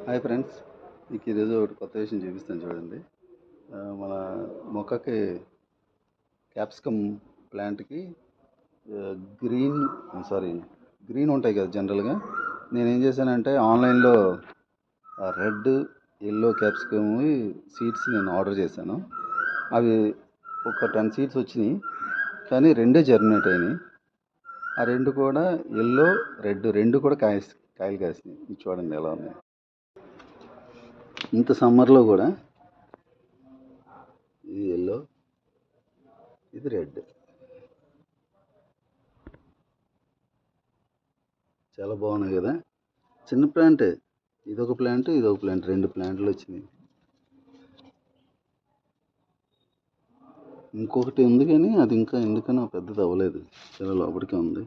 Hi friends, మీకు ఈరోజు ఒకటి కొత్త విషయం చూపిస్తాను చూడండి. మన మొక్కకి క్యాప్సికమ్ ప్లాంట్కి గ్రీన్ గ్రీన్ ఉంటాయి కదా జనరల్గా. నేనేం చేశానంటే ఆన్లైన్లో రెడ్ ఎల్లో క్యాప్సికమ్ సీడ్స్ నేను ఆర్డర్ చేశాను. అవి ఒక 10 సీడ్స్ వచ్చినాయి, కానీ రెండే జర్మినేట్ అయినాయి. ఆ రెండు కూడా ఎల్లో రెడ్ రెండు కూడా కాయలు కాసినాయి. ఇది చూడండి ఎలా ఉన్నాయి. ఇంత సమ్మర్లో కూడా ఇది ఎల్లో, ఇది రెడ్, చాలా బాగున్నాయి కదా. చిన్న ప్లాంటే, ఇదొక ప్లాంట్ ఇదొక ప్లాంట్, రెండు ప్లాంట్లు వచ్చినాయి. ఇంకొకటి ఉంది కానీ అది ఇంకా ఎందుకనో పెద్దది అవ్వలేదు, చాలా లోపలికే ఉంది.